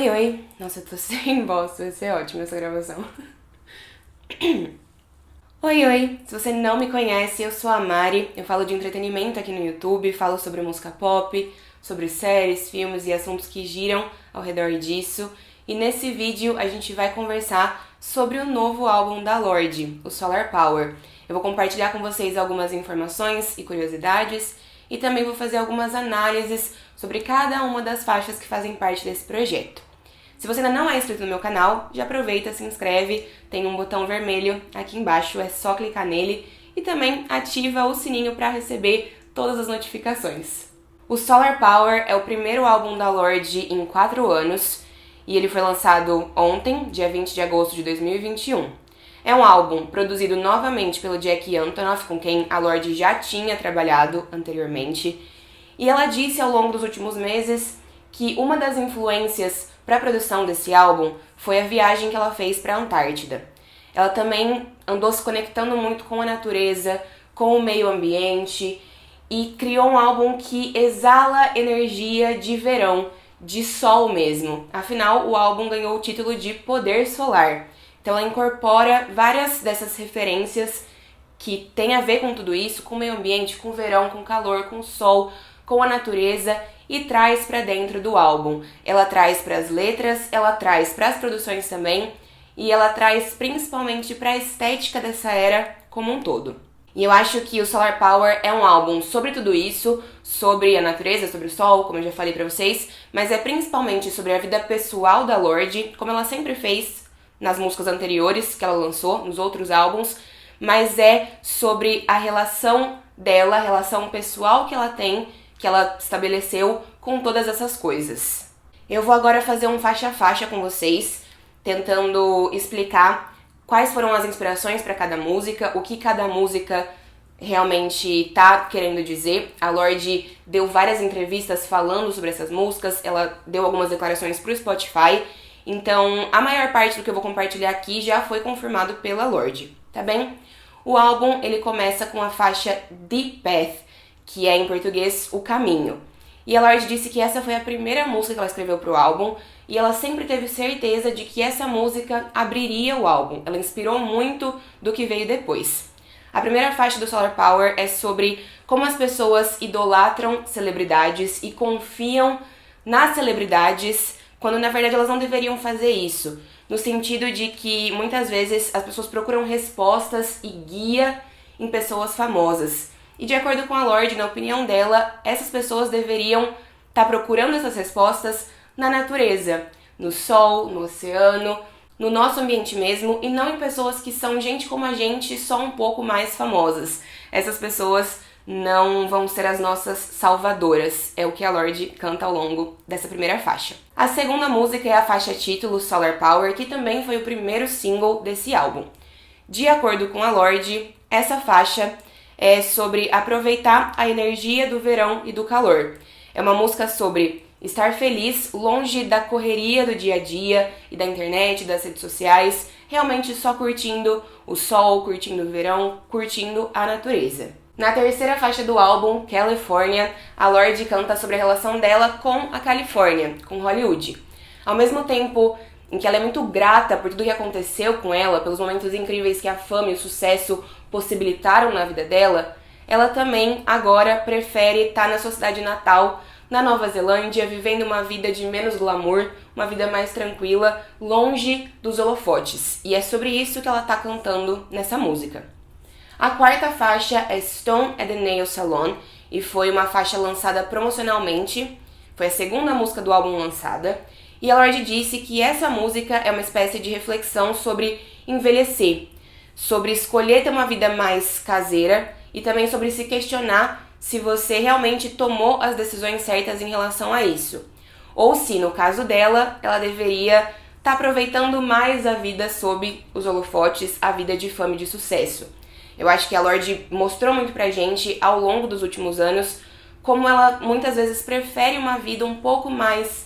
Oi, oi. Nossa, eu tô sem voz, vai ser ótima essa gravação. Oi, oi. Se você não me conhece, eu sou a Mari. Eu falo de entretenimento aqui no YouTube, falo sobre música pop, sobre séries, filmes e assuntos que giram ao redor disso. E nesse vídeo a gente vai conversar sobre o novo álbum da Lorde, o Solar Power. Eu vou compartilhar com vocês algumas informações e curiosidades e também vou fazer algumas análises sobre cada uma das faixas que fazem parte desse projeto. Se você ainda não é inscrito no meu canal, já aproveita, se inscreve, tem um botão vermelho aqui embaixo, é só clicar nele e também ativa o sininho para receber todas as notificações. O Solar Power é o primeiro álbum da Lorde em 4 anos e ele foi lançado ontem, dia 20 de agosto de 2021. É um álbum produzido novamente pelo Jack Antonoff, com quem a Lorde já tinha trabalhado anteriormente, e ela disse ao longo dos últimos meses que uma das influências para a produção desse álbum foi a viagem que ela fez para a Antártida. Ela também andou se conectando muito com a natureza, com o meio ambiente e criou um álbum que exala energia de verão, de sol mesmo. Afinal, o álbum ganhou o título de Poder Solar. Então ela incorpora várias dessas referências que tem a ver com tudo isso, com o meio ambiente, com o verão, com o calor, com o sol, com a natureza e traz para dentro do álbum. Ela traz para as letras, ela traz para as produções também e ela traz principalmente para a estética dessa era como um todo. E eu acho que o Solar Power é um álbum sobre tudo isso, sobre a natureza, sobre o sol, como eu já falei pra vocês, mas é principalmente sobre a vida pessoal da Lorde, como ela sempre fez nas músicas anteriores que ela lançou, nos outros álbuns, mas é sobre a relação dela, a relação pessoal que ela tem, que ela estabeleceu com todas essas coisas. Eu vou agora fazer um faixa a faixa com vocês, tentando explicar quais foram as inspirações para cada música, o que cada música realmente tá querendo dizer. A Lorde deu várias entrevistas falando sobre essas músicas, ela deu algumas declarações pro Spotify, então a maior parte do que eu vou compartilhar aqui já foi confirmado pela Lorde, tá bem? O álbum, ele começa com a faixa The Path, que é em português O Caminho. E a Lorde disse que essa foi a primeira música que ela escreveu pro álbum e ela sempre teve certeza de que essa música abriria o álbum. Ela inspirou muito do que veio depois. A primeira faixa do Solar Power é sobre como as pessoas idolatram celebridades e confiam nas celebridades quando na verdade elas não deveriam fazer isso. No sentido de que muitas vezes as pessoas procuram respostas e guia em pessoas famosas. E de acordo com a Lorde, na opinião dela, essas pessoas deveriam estar procurando essas respostas na natureza, no sol, no oceano, no nosso ambiente mesmo, e não em pessoas que são gente como a gente, só um pouco mais famosas. Essas pessoas não vão ser as nossas salvadoras, é o que a Lorde canta ao longo dessa primeira faixa. A segunda música é a faixa título Solar Power, que também foi o primeiro single desse álbum. De acordo com a Lorde, essa faixa é sobre aproveitar a energia do verão e do calor. É uma música sobre estar feliz, longe da correria do dia a dia e da internet, das redes sociais, realmente só curtindo o sol, curtindo o verão, curtindo a natureza. Na terceira faixa do álbum, California, a Lorde canta sobre a relação dela com a Califórnia, com Hollywood. Ao mesmo tempo em que ela é muito grata por tudo que aconteceu com ela, pelos momentos incríveis que a fama e o sucesso possibilitaram na vida dela, ela também agora prefere estar na sua cidade natal, na Nova Zelândia, vivendo uma vida de menos glamour, uma vida mais tranquila, longe dos holofotes. E é sobre isso que ela tá cantando nessa música. A quarta faixa é Stone at the Nail Salon e foi uma faixa lançada promocionalmente, foi a segunda música do álbum lançada, e a Lorde disse que essa música é uma espécie de reflexão sobre envelhecer, sobre escolher ter uma vida mais caseira e também sobre se questionar se você realmente tomou as decisões certas em relação a isso. Ou se, no caso dela, ela deveria estar aproveitando mais a vida sob os holofotes, a vida de fama e de sucesso. Eu acho que a Lorde mostrou muito pra gente, ao longo dos últimos anos, como ela muitas vezes prefere uma vida um pouco mais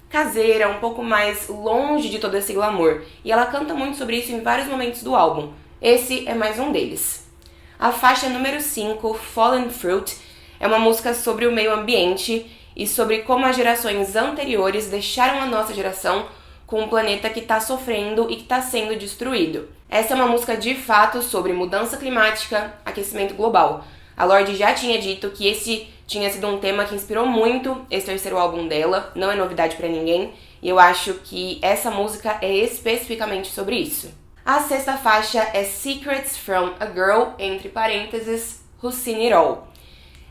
caseira, um pouco mais longe de todo esse glamour. E ela canta muito sobre isso em vários momentos do álbum. Esse é mais um deles. A faixa número 5, Fallen Fruit, é uma música sobre o meio ambiente e sobre como as gerações anteriores deixaram a nossa geração com um planeta que está sofrendo e que está sendo destruído. Essa é uma música de fato sobre mudança climática, aquecimento global. A Lorde já tinha dito que esse tinha sido um tema que inspirou muito esse terceiro álbum dela, não é novidade pra ninguém, e eu acho que essa música é especificamente sobre isso. A sexta faixa é Secrets from a Girl, entre parênteses, Who's Seen It All.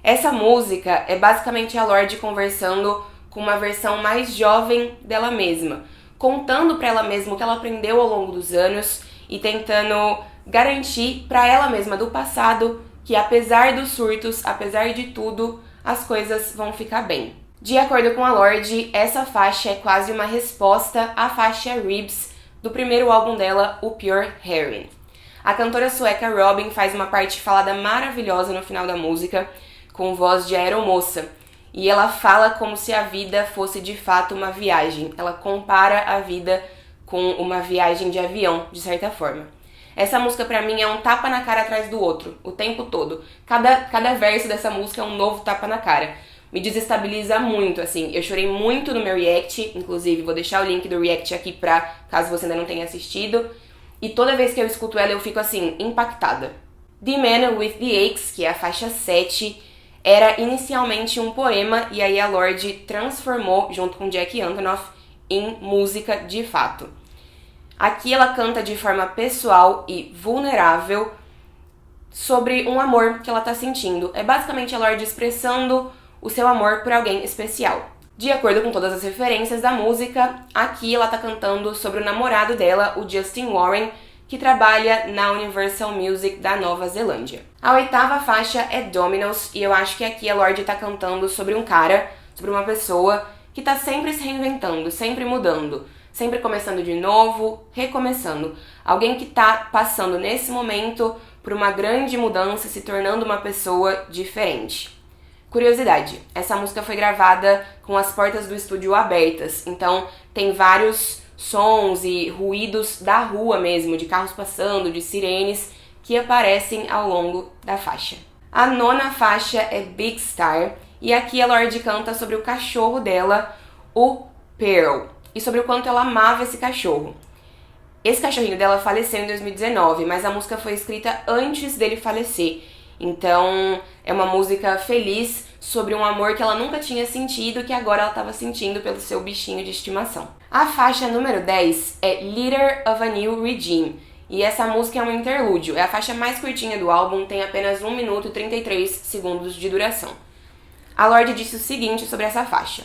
Essa música é basicamente a Lorde conversando com uma versão mais jovem dela mesma, contando pra ela mesma o que ela aprendeu ao longo dos anos e tentando garantir pra ela mesma do passado que apesar dos surtos, apesar de tudo, as coisas vão ficar bem. De acordo com a Lorde, essa faixa é quase uma resposta à faixa Ribs do primeiro álbum dela, o Pure Heroin. A cantora sueca Robyn faz uma parte falada maravilhosa no final da música, com voz de aeromoça, e ela fala como se a vida fosse de fato uma viagem. Ela compara a vida com uma viagem de avião, de certa forma. Essa música pra mim é um tapa na cara atrás do outro, o tempo todo. Cada verso dessa música é um novo tapa na cara. Me desestabiliza muito, assim. Eu chorei muito no meu react, inclusive vou deixar o link do react aqui pra caso você ainda não tenha assistido. E toda vez que eu escuto ela eu fico assim, impactada. The Man with the Aches, que é a faixa 7, era inicialmente um poema e aí a Lorde transformou, junto com Jack Antonoff, em música de fato. Aqui ela canta de forma pessoal e vulnerável sobre um amor que ela tá sentindo. É basicamente a Lorde expressando o seu amor por alguém especial. De acordo com todas as referências da música, aqui ela tá cantando sobre o namorado dela, o Justin Warren, que trabalha na Universal Music da Nova Zelândia. A oitava faixa é Dominoes, e eu acho que aqui a Lorde tá cantando sobre um cara, sobre uma pessoa que tá sempre se reinventando, sempre mudando, sempre começando de novo, recomeçando. Alguém que tá passando nesse momento por uma grande mudança, se tornando uma pessoa diferente. Curiosidade, essa música foi gravada com as portas do estúdio abertas, então tem vários sons e ruídos da rua mesmo, de carros passando, de sirenes, que aparecem ao longo da faixa. A nona faixa é Big Star, e aqui a Lorde canta sobre o cachorro dela, o Pearl, e sobre o quanto ela amava esse cachorro. Esse cachorrinho dela faleceu em 2019, mas a música foi escrita antes dele falecer. Então, é uma música feliz sobre um amor que ela nunca tinha sentido, que agora ela estava sentindo pelo seu bichinho de estimação. A faixa número 10 é Leader of a New Regime, e essa música é um interlúdio. É a faixa mais curtinha do álbum, tem apenas 1 minuto e 33 segundos de duração. A Lorde disse o seguinte sobre essa faixa.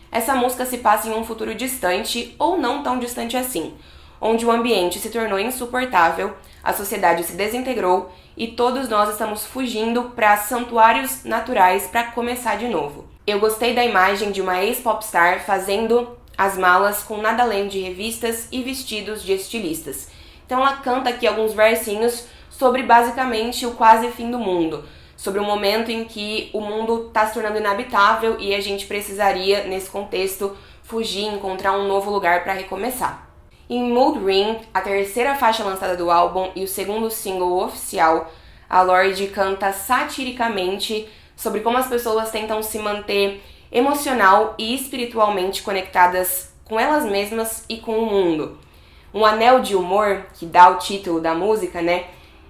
Essa música se passa em um futuro distante, ou não tão distante assim, onde o ambiente se tornou insuportável, a sociedade se desintegrou e todos nós estamos fugindo para santuários naturais para começar de novo. Eu gostei da imagem de uma ex-popstar fazendo as malas com nada além de revistas e vestidos de estilistas. Então ela canta aqui alguns versinhos sobre basicamente o quase fim do mundo, sobre o momento em que o mundo está se tornando inabitável e a gente precisaria, nesse contexto, fugir, encontrar um novo lugar para recomeçar. Em Mood Ring, a terceira faixa lançada do álbum e o segundo single oficial, a Lorde canta satiricamente sobre como as pessoas tentam se manter emocional e espiritualmente conectadas com elas mesmas e com o mundo. Um anel de humor, que dá o título da música, né?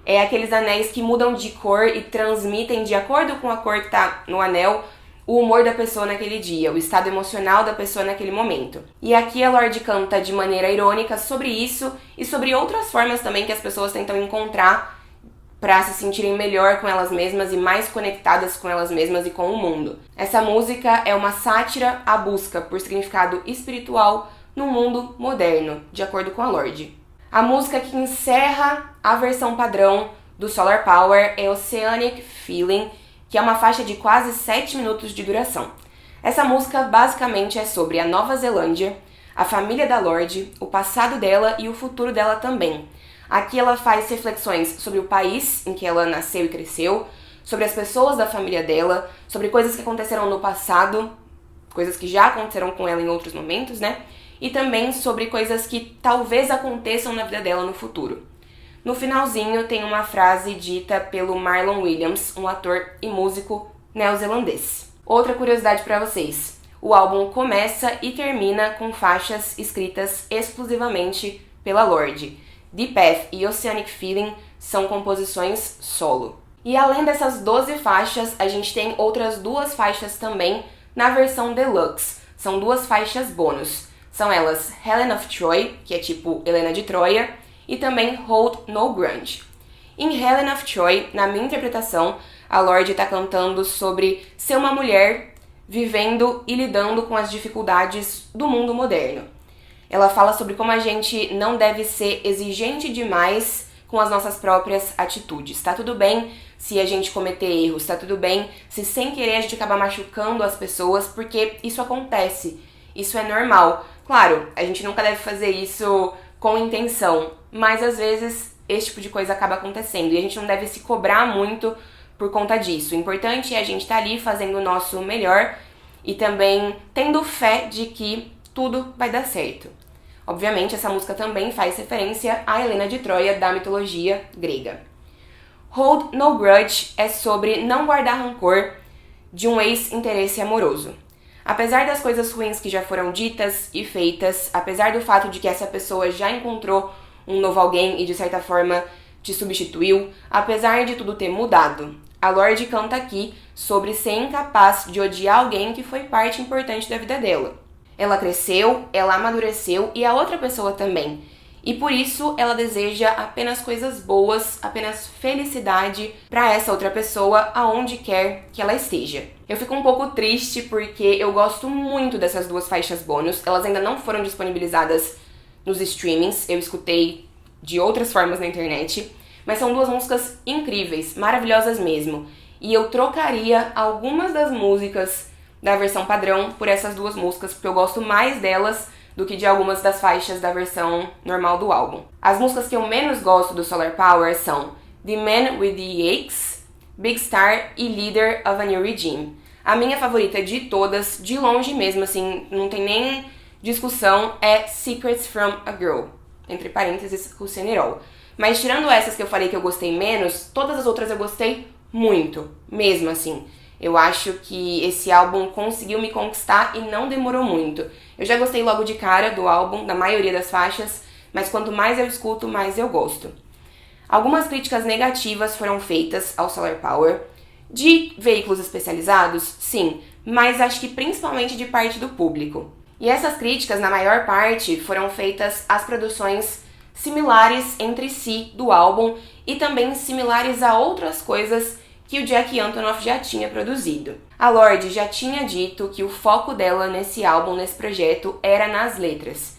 É aqueles anéis que mudam de cor e transmitem, de acordo com a cor que tá no anel, o humor da pessoa naquele dia, o estado emocional da pessoa naquele momento. E aqui a Lorde canta de maneira irônica sobre isso e sobre outras formas também que as pessoas tentam encontrar para se sentirem melhor com elas mesmas e mais conectadas com elas mesmas e com o mundo. Essa música é uma sátira à busca por significado espiritual no mundo moderno, de acordo com a Lorde. A música que encerra a versão padrão do Solar Power é Oceanic Feeling, que é uma faixa de quase 7 minutos de duração. Essa música basicamente é sobre a Nova Zelândia, a família da Lorde, o passado dela e o futuro dela também. Aqui ela faz reflexões sobre o país em que ela nasceu e cresceu, sobre as pessoas da família dela, sobre coisas que aconteceram no passado, coisas que já aconteceram com ela em outros momentos, né? E também sobre coisas que talvez aconteçam na vida dela no futuro. No finalzinho tem uma frase dita pelo Marlon Williams, um ator e músico neozelandês. Outra curiosidade para vocês. O álbum começa e termina com faixas escritas exclusivamente pela Lorde. The Path e Oceanic Feeling são composições solo. E além dessas 12 faixas, a gente tem outras 2 faixas também na versão deluxe. São 2 faixas bônus. São elas Helen of Troy, que é tipo Helena de Troia, e também Hold No Grudge. Em Helen of Troy, na minha interpretação, a Lorde está cantando sobre ser uma mulher vivendo e lidando com as dificuldades do mundo moderno. Ela fala sobre como a gente não deve ser exigente demais com as nossas próprias atitudes. Tá tudo bem se a gente cometer erros, tá tudo bem se sem querer a gente acabar machucando as pessoas, porque isso acontece, isso é normal. Claro, a gente nunca deve fazer isso com intenção, mas às vezes esse tipo de coisa acaba acontecendo e a gente não deve se cobrar muito por conta disso. O importante é a gente estar ali fazendo o nosso melhor e também tendo fé de que tudo vai dar certo. Obviamente, essa música também faz referência à Helena de Troia da mitologia grega. Hold No Grudge é sobre não guardar rancor de um ex-interesse amoroso. Apesar das coisas ruins que já foram ditas e feitas, apesar do fato de que essa pessoa já encontrou um novo alguém e de certa forma te substituiu, apesar de tudo ter mudado, a Lorde canta aqui sobre ser incapaz de odiar alguém que foi parte importante da vida dela. Ela cresceu, ela amadureceu e a outra pessoa também. E por isso ela deseja apenas coisas boas, apenas felicidade para essa outra pessoa aonde quer que ela esteja. Eu fico um pouco triste porque eu gosto muito dessas 2 faixas bônus. Elas ainda não foram disponibilizadas nos streamings, eu escutei de outras formas na internet. Mas são 2 músicas incríveis, maravilhosas mesmo. E eu trocaria algumas das músicas da versão padrão por essas 2 músicas, porque eu gosto mais delas do que de algumas das faixas da versão normal do álbum. As músicas que eu menos gosto do Solar Power são The Man With The Aches, Big Star e Leader of a New Regime. A minha favorita de todas, de longe mesmo, assim, não tem nem discussão, é Secrets From a Girl, entre parênteses, Rusenerol. Mas tirando essas que eu falei que eu gostei menos, todas as outras eu gostei muito, mesmo assim. Eu acho que esse álbum conseguiu me conquistar e não demorou muito. Eu já gostei logo de cara do álbum, da maioria das faixas, mas quanto mais eu escuto, mais eu gosto. Algumas críticas negativas foram feitas ao Solar Power. De veículos especializados, sim, mas acho que principalmente de parte do público. E essas críticas, na maior parte, foram feitas às produções similares entre si do álbum e também similares a outras coisas que o Jack Antonoff já tinha produzido. A Lorde já tinha dito que o foco dela nesse álbum, nesse projeto, era nas letras.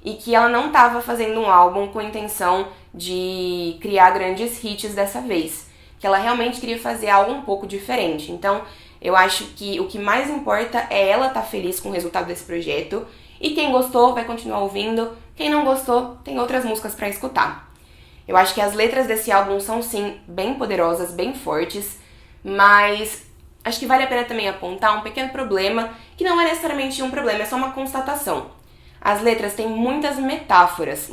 E que ela não estava fazendo um álbum com a intenção de criar grandes hits dessa vez. Que ela realmente queria fazer algo um pouco diferente. Então, eu acho que o que mais importa é ela estar feliz com o resultado desse projeto. E quem gostou vai continuar ouvindo. Quem não gostou, tem outras músicas para escutar. Eu acho que as letras desse álbum são, sim, bem poderosas, bem fortes, mas acho que vale a pena também apontar um pequeno problema, que não é necessariamente um problema, é só uma constatação. As letras têm muitas metáforas.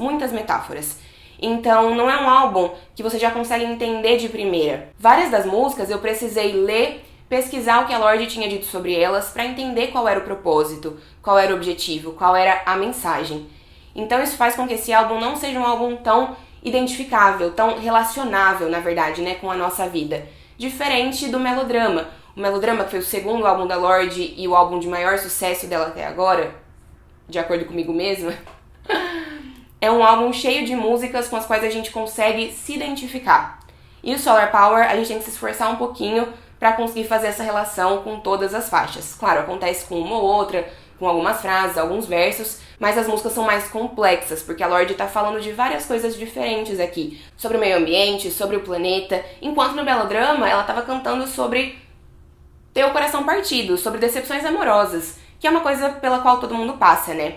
Então, não é um álbum que você já consegue entender de primeira. Várias das músicas eu precisei ler, pesquisar o que a Lorde tinha dito sobre elas para entender qual era o propósito, qual era o objetivo, qual era a mensagem. Então, isso faz com que esse álbum não seja um álbum tão identificável, tão relacionável, na verdade, né, com a nossa vida. Diferente do Melodrama. O Melodrama, que foi o segundo álbum da Lorde e o álbum de maior sucesso dela até agora, de acordo comigo mesma, é um álbum cheio de músicas com as quais a gente consegue se identificar. E o Solar Power, a gente tem que se esforçar um pouquinho para conseguir fazer essa relação com todas as faixas. Claro, acontece com uma ou outra, com algumas frases, alguns versos, mas as músicas são mais complexas, porque a Lorde tá falando de várias coisas diferentes aqui. Sobre o meio ambiente, sobre o planeta, enquanto no Melodrama ela tava cantando sobre ter o coração partido, sobre decepções amorosas, que é uma coisa pela qual todo mundo passa, né?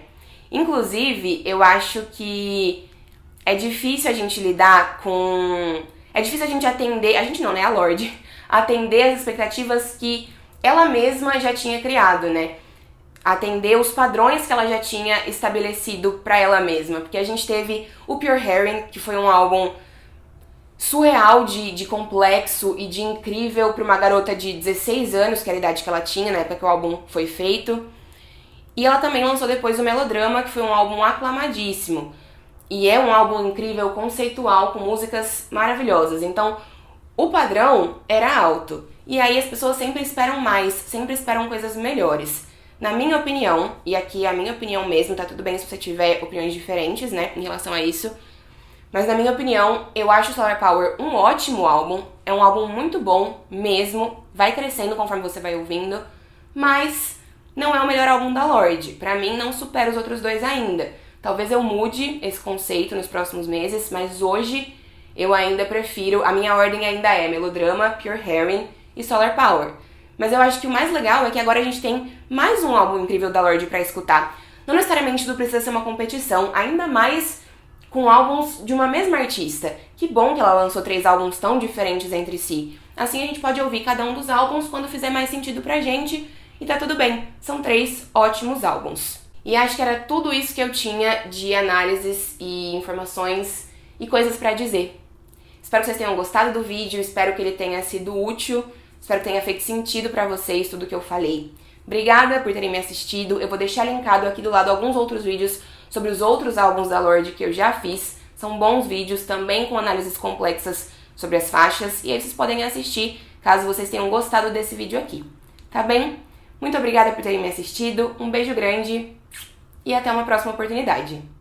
Inclusive, eu acho que é difícil a gente lidar com... É difícil a gente atender... A gente não, né? A Lorde. Atender as expectativas que ela mesma já tinha criado, né? Atender os padrões que ela já tinha estabelecido pra ela mesma. Porque a gente teve o Pure Herring, que foi um álbum surreal de complexo e de incrível pra uma garota de 16 anos, que era a idade que ela tinha na época que o álbum foi feito. E ela também lançou depois o Melodrama, que foi um álbum aclamadíssimo. E é um álbum incrível, conceitual, com músicas maravilhosas. Então, o padrão era alto. E aí as pessoas sempre esperam mais, sempre esperam coisas melhores. Na minha opinião, e aqui é a minha opinião mesmo, tá tudo bem se você tiver opiniões diferentes, né, em relação a isso. Mas na minha opinião, eu acho Solar Power um ótimo álbum. É um álbum muito bom mesmo. Vai crescendo conforme você vai ouvindo. Mas não é o melhor álbum da Lorde. Pra mim, não supera os outros dois ainda. Talvez eu mude esse conceito nos próximos meses, mas hoje eu ainda prefiro... A minha ordem ainda é Melodrama, Pure Herring e Solar Power. Mas eu acho que o mais legal é que agora a gente tem mais um álbum incrível da Lorde pra escutar. Não necessariamente tudo precisa ser uma competição, ainda mais com álbuns de uma mesma artista. Que bom que ela lançou 3 álbuns tão diferentes entre si. Assim a gente pode ouvir cada um dos álbuns quando fizer mais sentido pra gente e tá tudo bem. São 3 ótimos álbuns. E acho que era tudo isso que eu tinha de análises e informações e coisas pra dizer. Espero que vocês tenham gostado do vídeo, espero que ele tenha sido útil, espero que tenha feito sentido pra vocês tudo que eu falei. Obrigada por terem me assistido, eu vou deixar linkado aqui do lado alguns outros vídeos sobre os outros álbuns da Lorde que eu já fiz. São bons vídeos, também com análises complexas sobre as faixas, e aí vocês podem assistir caso vocês tenham gostado desse vídeo aqui. Tá bem? Muito obrigada por terem me assistido, um beijo grande e até uma próxima oportunidade.